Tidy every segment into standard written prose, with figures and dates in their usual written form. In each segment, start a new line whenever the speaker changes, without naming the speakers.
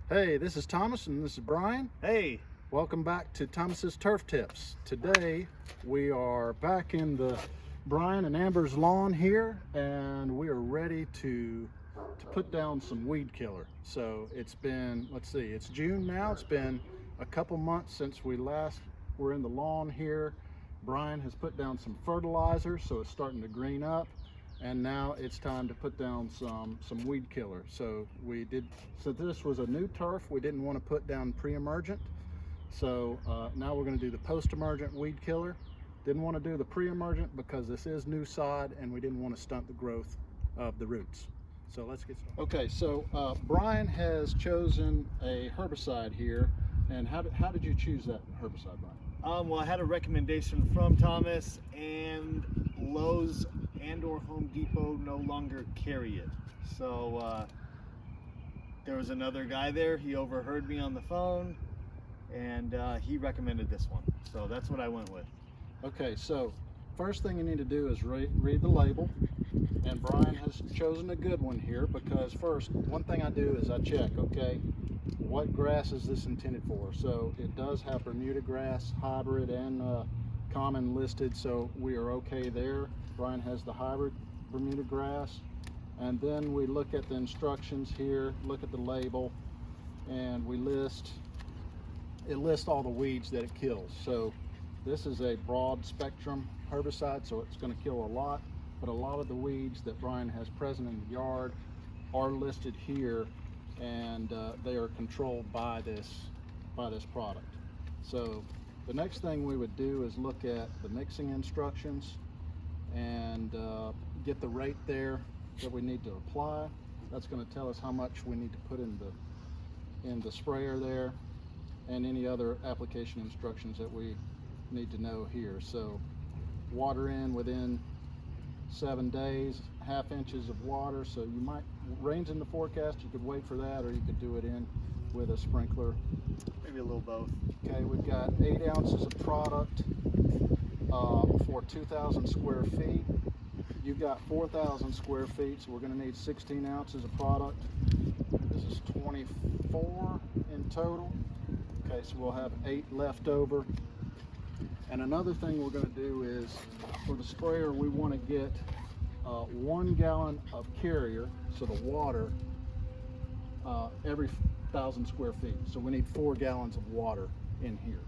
Hey, this is Thomas and this is Brian.
Hey,
Welcome back to Thomas's Turf Tips. Today we are back in the Brian and Amber's lawn here, and we are ready to put down some weed killer. So it's been, let's see, it's June now. It's been a couple months since we last were in the lawn here. Brian has put down some fertilizer, so it's starting to green up. And now it's time to put down some weed killer. So this was a new turf. We didn't want to put down pre-emergent. So now we're going to do the post-emergent weed killer. Didn't want to do the pre-emergent because this is new sod and we didn't want to stunt the growth of the roots. So let's get started. Okay, so Brian has chosen a herbicide here. And how did you choose that herbicide, Brian?
well, I had a recommendation from Thomas, and Lowe's and/or Home Depot no longer carry it. So there was another guy there. He overheard me on the phone, and he recommended this one. So that's what I went with.
Okay, so first thing you need to do is read the label. And Brian has chosen a good one here because first, one thing I do is I check, okay, what grass is this intended for? So it does have Bermuda grass, hybrid, and common listed, so we are okay there. Brian has the hybrid Bermuda grass. And then we look at the instructions here, look at the label, and it lists all the weeds that it kills. So this is a broad spectrum herbicide, so it's going to kill a lot, but a lot of the weeds that Brian has present in the yard are listed here, and they are controlled by this product. So the next thing we would do is look at the mixing instructions and get the rate there that we need to apply. That's going to tell us how much we need to put in the sprayer there, and any other application instructions that we need to know here. So water in within 7 days, ½ inches of water. So you might, rain's in the forecast, you could wait for that, or you could do it in with a sprinkler.
Maybe a little both.
Okay, we've got 8 ounces of product for 2,000 square feet. You've got 4,000 square feet, so we're going to need 16 ounces of product. This is 24 in total. Okay, so we'll have 8 left over. And another thing we're going to do is, for the sprayer, we want to get 1 gallon of carrier, so the water, every 1,000 square feet. So we need 4 gallons of water in here.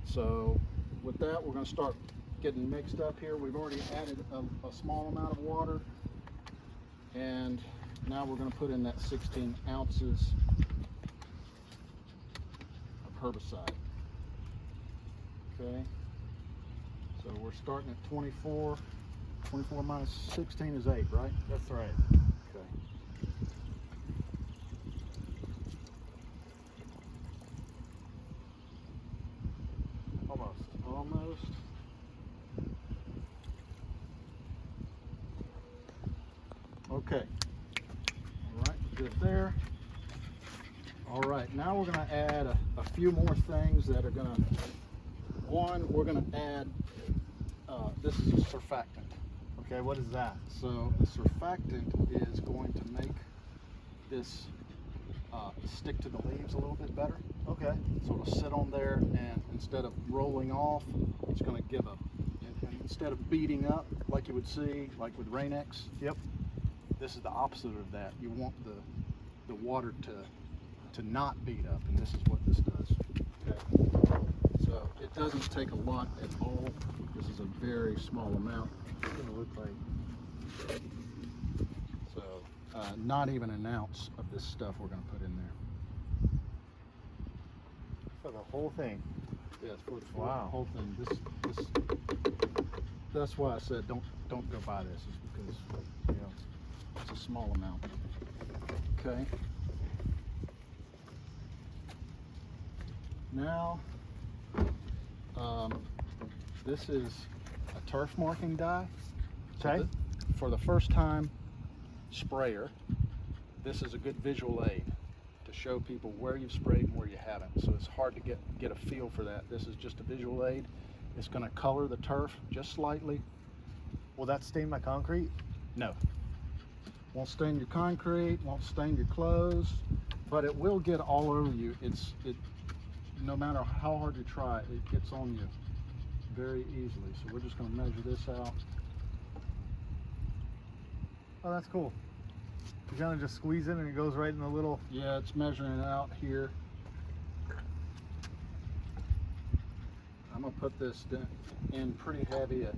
So with that, we're going to start getting mixed up here. We've already added a small amount of water, and now we're going to put in that 16 ounces of herbicide. Okay, so we're starting at 24. 24 minus 16 is 8, right?
That's right.
Okay. Almost. Okay. All right, good there. All right, now we're going to add a few more things that are going to, one, we're going to add, this is a surfactant.
Okay, what is that?
So a surfactant is going to make this stick to the leaves a little bit better.
Okay.
So it'll sit on there, and instead of rolling off, it's going to give and instead of beating up like you would see, like with Rain-X.
Yep.
This is the opposite of that. You want the water to not beat up, and this is what this does. Okay. So it doesn't take a lot at all. This is a very small amount.
It's going to look like.
So not even an ounce of this stuff we're going to put in there.
For the whole thing.
Yes, for the
Wow.
whole thing. This. That's why I said don't go buy this, is because it's a small amount. Okay. Now, this is a turf marking dye.
Okay.
So for the first time sprayer, this is a good visual aid to show people where you've sprayed and where you haven't. So it's hard to get a feel for that. This is just a visual aid. It's going to color the turf just slightly.
Will that stain my concrete?
No. Won't stain your concrete, won't stain your clothes. but it will get all over you. No matter how hard you try, it gets on you very easily. So we're just going to measure this out.
Oh, that's cool. You kind of just squeeze it and it goes right in the little...
Yeah, it's measuring it out here. I'm going to put this in pretty heavy at,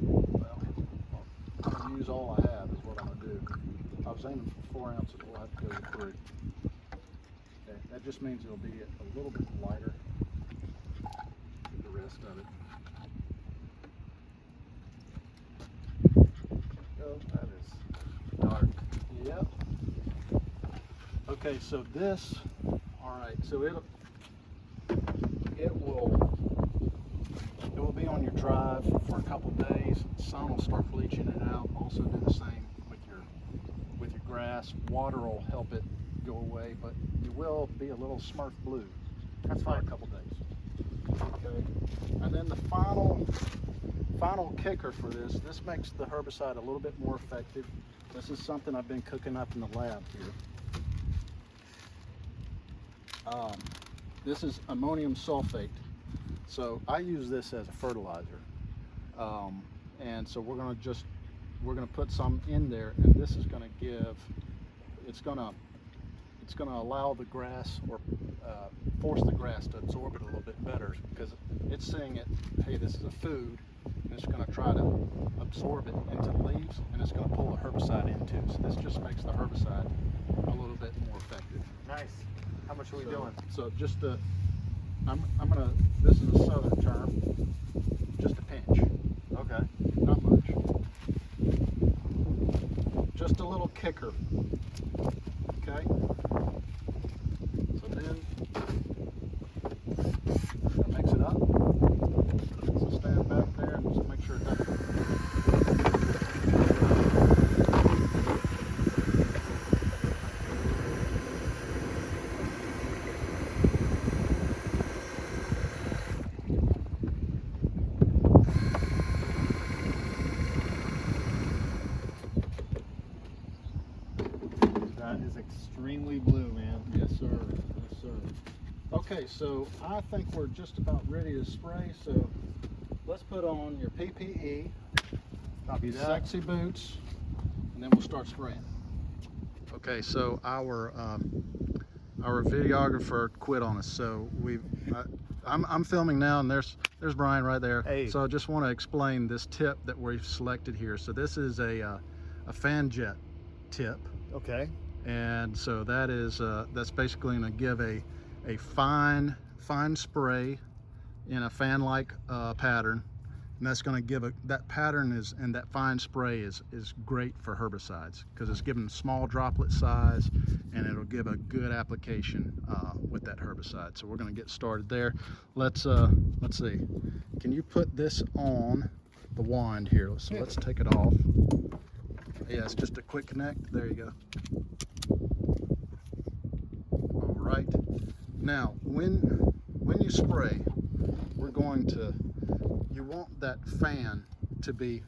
well, I'm going to use all I have is what I'm going to do. I was aiming for 4 ounces, we'll have to go with 3. Okay, that just means it'll be a little bit lighter than the rest of it.
Oh, that is dark.
Yep. Okay, so this, all right, so it will be on your drive for a couple days. Sun will start bleaching it out. Also do the same with your grass. Water will help it go away, but you will be a little smurf blue.
That's
for
fine.
a couple days. Okay, and then the final kicker for this makes the herbicide a little bit more effective. This is something I've been cooking up in the lab here. This is ammonium sulfate. So I use this as a fertilizer. And so we're gonna put some in there, and this is gonna it's gonna allow the grass, or force the grass to absorb it a little bit better, because it's seeing it, hey, this is a food, and it's gonna try to absorb it into the leaves, and it's gonna pull the herbicide in too. So this just makes the herbicide a little bit more effective.
Nice. How much are we doing?
So just this is a southern term, just a pinch.
Okay.
Not much. Just a little kicker. Okay? So then, mix it up. So stand back there and just make sure it doesn't.
That is extremely blue, man.
Yes, sir. Yes, sir. Okay, so I think we're just about ready to spray. So let's put on your PPE,
Copy that.
sexy boots, and then we'll start spraying. Okay, so our videographer quit on us. So I'm filming now, and there's Brian right there.
Hey.
So I just want to explain this tip that we've selected here. So this is a fan jet tip.
Okay.
And so that is that's basically going to give a fine spray in a fan-like pattern, and that's going to give that pattern and that fine spray is great for herbicides, because it's giving small droplet size, and it'll give a good application with that herbicide. So we're going to get started there. Let's see. Can you put this on the wand here? So let's take it off. Yeah, it's just a quick connect. There you go. All right. Now, when you spray, you want that fan to be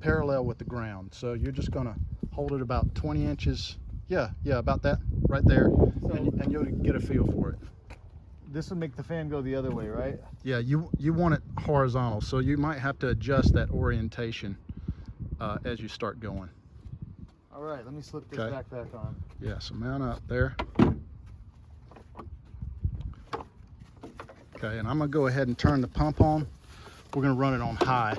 parallel with the ground. So you're just gonna hold it about 20 inches. Yeah, about that, right there, and you'll get a feel for it.
This would make the fan go the other way, right?
Yeah, you want it horizontal, so you might have to adjust that orientation as you start going.
All right, let me slip this
Okay.
backpack on.
Yeah, so mount up there. Okay, and I'm gonna go ahead and turn the pump on. We're gonna run it on high.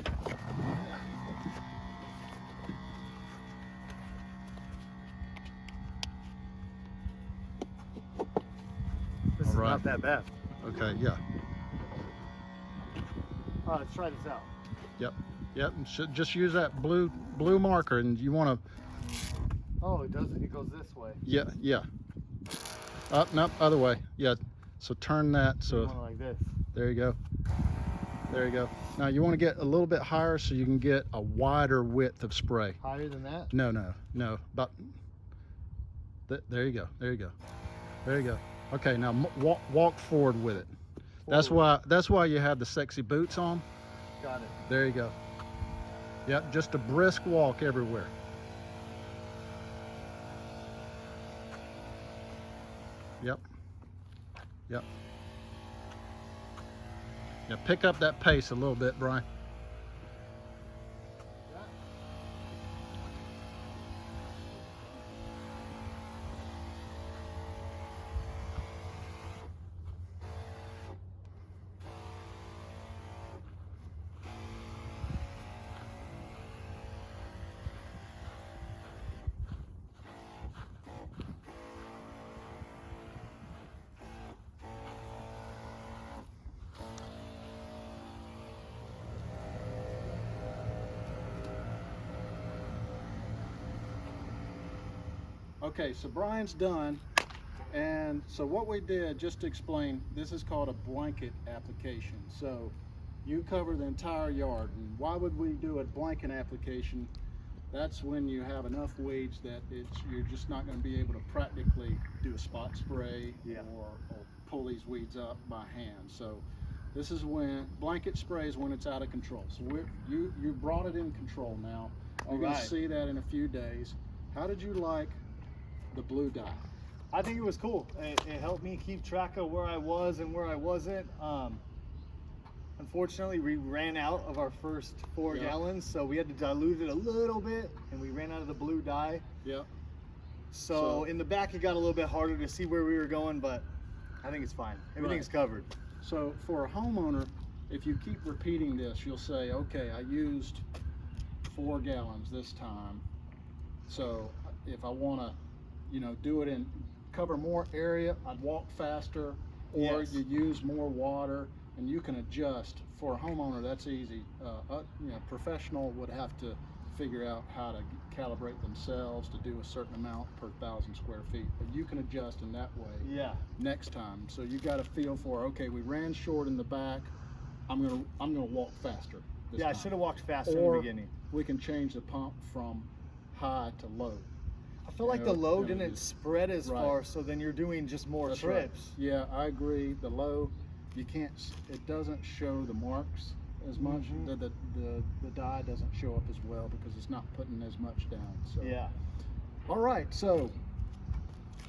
This is
All right.
not that bad.
Okay, yeah.
Let's try this out.
Yep, and should just use that blue marker, and you wanna,
Oh, it does. It goes this way.
yeah. Up, nope, other way. Yeah, so turn that, so
Going like this.
there you go. There you go. Now you wanna get a little bit higher so you can get a wider width of spray.
Higher than that?
No, about, there you go, there you go. There you go. Okay, now walk forward with it. That's why you have the sexy boots on.
Got it.
There you go. Yep, just a brisk walk everywhere. Yep. Yep. Yeah, pick up that pace a little bit, Brian. Okay, so Brian's done, and so what we did, just to explain, this is called a blanket application. So you cover the entire yard. And why would we do a blanket application? That's when you have enough weeds that you're just not going to be able to practically do a spot spray,
Yeah.
or pull these weeds up by hand. So this is when blanket spray is when it's out of control. So you brought it in control now. You're going to see that in a few days. How did you like the blue dye?
I think it was cool. It helped me keep track of where I was and where I wasn't. Unfortunately, we ran out of our first 4 gallons, so we had to dilute it a little bit, and we ran out of the blue dye.
Yeah.
So in the back, it got a little bit harder to see where we were going, but I think it's fine. Everything's covered.
So for a homeowner, if you keep repeating this, you'll say, okay, I used 4 gallons this time. So if I want to, do it and cover more area, I'd walk faster, or you use more water, and you can adjust. For a homeowner, that's easy. Professional would have to figure out how to calibrate themselves to do a certain amount per 1,000 square feet, but you can adjust in that way next time. So you got a feel for, okay, we ran short in the back, I'm gonna walk faster this time.
I should have walked faster in the beginning.
We can change the pump from high to low.
I feel like the low didn't spread as far, so then you're doing just more trips.
Right. Yeah, I agree. The low, it doesn't show the marks as much. The dye doesn't show up as well because it's not putting as much down. So all right, so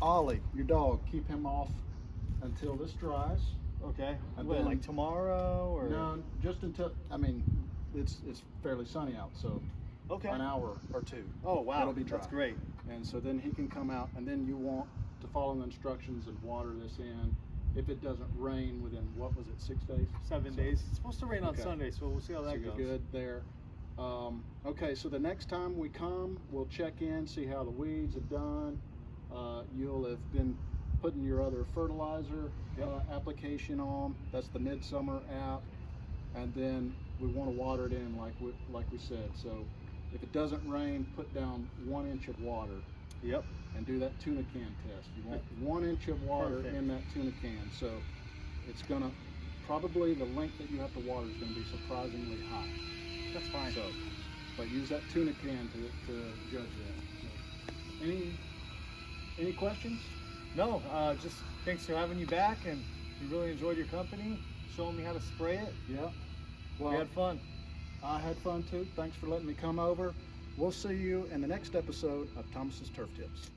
Ollie, your dog, keep him off until this dries.
Okay.
And
then, like tomorrow, or
no, just until, it's fairly sunny out, so an hour or 2.
Oh wow,
it'll be dry.
That's great.
And so then he can come out, and then you want to follow the instructions and water this in. If it doesn't rain within, what was it, 6 days?
7 days. It's supposed to rain on Sunday, so we'll see how that
so
goes.
You're good there. Okay, so the next time we come, we'll check in, see how the weeds have done. You'll have been putting your other fertilizer application on. That's the Midsummer app. And then we want to water it in like we said. So if it doesn't rain, put down 1 inch of water.
Yep.
And do that tuna can test. You want 1 inch of water in that tuna can. So it's gonna, probably the length that you have to water is gonna be surprisingly high.
That's fine.
So, but use that tuna can to judge that. So, any questions?
No, just thanks for having you back, and we really enjoyed your company, showing me how to spray it.
Yeah. Well,
we had fun.
I had fun too. Thanks for letting me come over. We'll see you in the next episode of Thomas's Turf Tips.